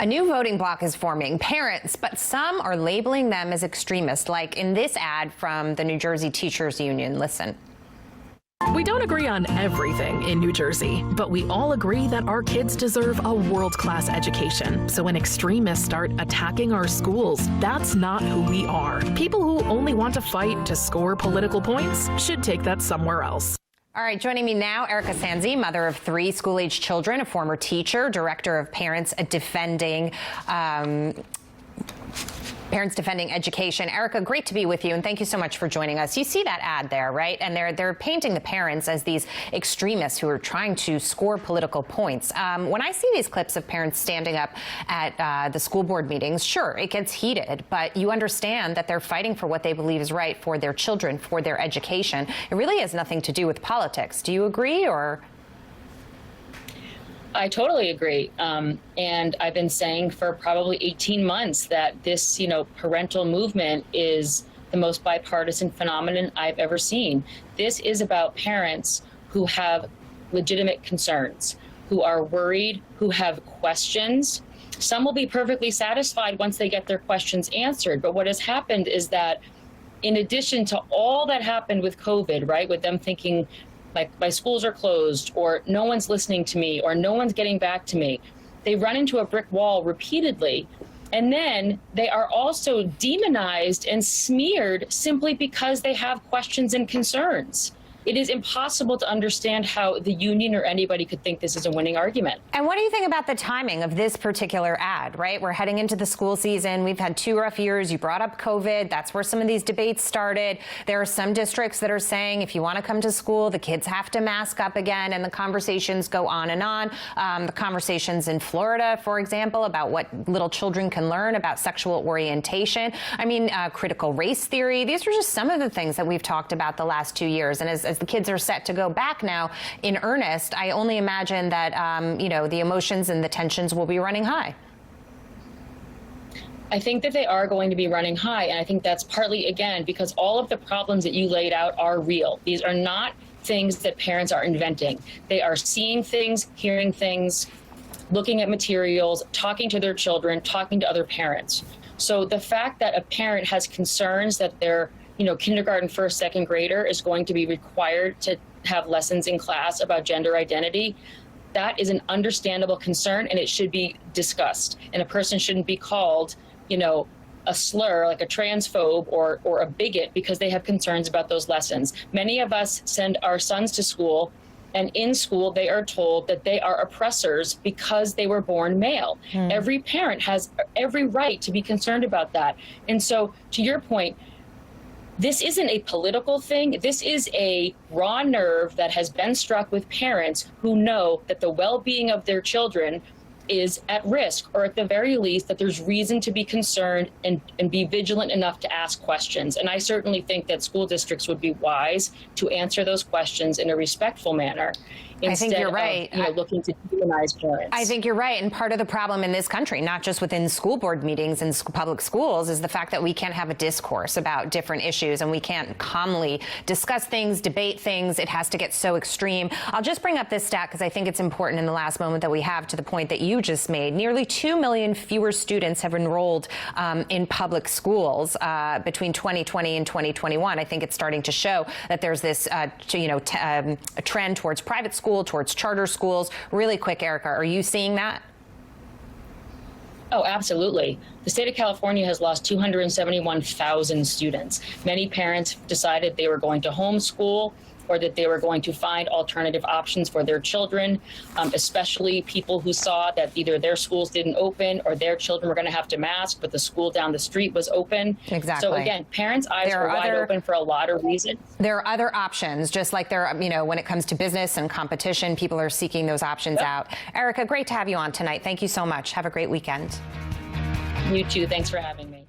A new voting bloc is forming, parents, but some are labeling them as extremist, like in this ad from the New Jersey Teachers Union. Listen. We don't agree on everything in New Jersey, but we all agree that our kids deserve a world-class education. So when extremists start attacking our schools, that's not who we are. People who only want to fight to score political points should take that somewhere else. All right, joining me now, Erika Sanzi, mother of 3 school-age children, a former teacher, director of Parents Defending Education. Erika, great to be with you, and thank you so much for joining us. You see that ad there, right? And they're painting the parents as these extremists who are trying to score political points. When I see these clips of parents standing up at the school board meetings, sure, it gets heated, but you understand that they're fighting for what they believe is right for their children, for their education. It really has nothing to do with politics. Do you agree, or? I totally agree. And I've been saying for probably 18 months that this, parental movement is the most bipartisan phenomenon I've ever seen. This is about parents who have legitimate concerns, who are worried, who have questions. Some will be perfectly satisfied once they get their questions answered. But what has happened is that in addition to all that happened with COVID, right, with them thinking, like, my schools are closed, or no one's listening to me, or no one's getting back to me. They run into a brick wall repeatedly. And then they are also demonized and smeared simply because they have questions and concerns. It is impossible to understand how the union or anybody could think this is a winning argument. And what do you think about the timing of this particular ad, right? We're heading into the school season. We've had 2 rough years. You brought up COVID. That's where some of these debates started. There are some districts that are saying if you want to come to school, the kids have to mask up again, and the conversations go on and on. The conversations in Florida, for example, about what little children can learn about sexual orientation. I mean, critical race theory. These are just some of the things that we've talked about the last 2 years. And as the kids are set to go back now in earnest, I only imagine that, the emotions and the tensions will be running high. I think that they are going to be running high. And I think that's partly, again, because all of the problems that you laid out are real. These are not things that parents are inventing. They are seeing things, hearing things, looking at materials, talking to their children, talking to other parents. So the fact that a parent has concerns that their kindergarten, first, second grader is going to be required to have lessons in class about gender identity, that is an understandable concern, and it should be discussed. And a person shouldn't be called, a slur, like a transphobe or a bigot, because they have concerns about those lessons. Many of us send our sons to school, and in school they are told that they are oppressors because they were born male. Every parent has every right to be concerned about that. And so, to your point, this isn't a political thing. This is a raw nerve that has been struck with parents who know that the well-being of their children is at risk, or at the very least that there's reason to be concerned and be vigilant enough to ask questions. And I certainly think that school districts would be wise to answer those questions in a respectful manner, instead of looking to demonize parents. I think you're right. And part of the problem in this country, not just within school board meetings in public schools, is the fact that we can't have a discourse about different issues, and we can't calmly discuss things, debate things. It has to get so extreme. I'll just bring up this stat because I think it's important in the last moment that we have, to the point that you just made. Nearly 2 million fewer students have enrolled in public schools between 2020 and 2021. I think it's starting to show that there's this a trend towards private schools, towards charter schools. Really quick, Erika, are you seeing that? Oh, absolutely. The state of California has lost 271,000 students. Many parents decided they were going to homeschool, or that they were going to find alternative options for their children, especially people who saw that either their schools didn't open or their children were going to have to mask, but the school down the street was open. Exactly. So again, parents' eyes are wide open for a lot of reasons. There are other options, just like there are, when it comes to business and competition, people are seeking those options out. Erika, great to have you on tonight. Thank you so much. Have a great weekend. You too. Thanks for having me.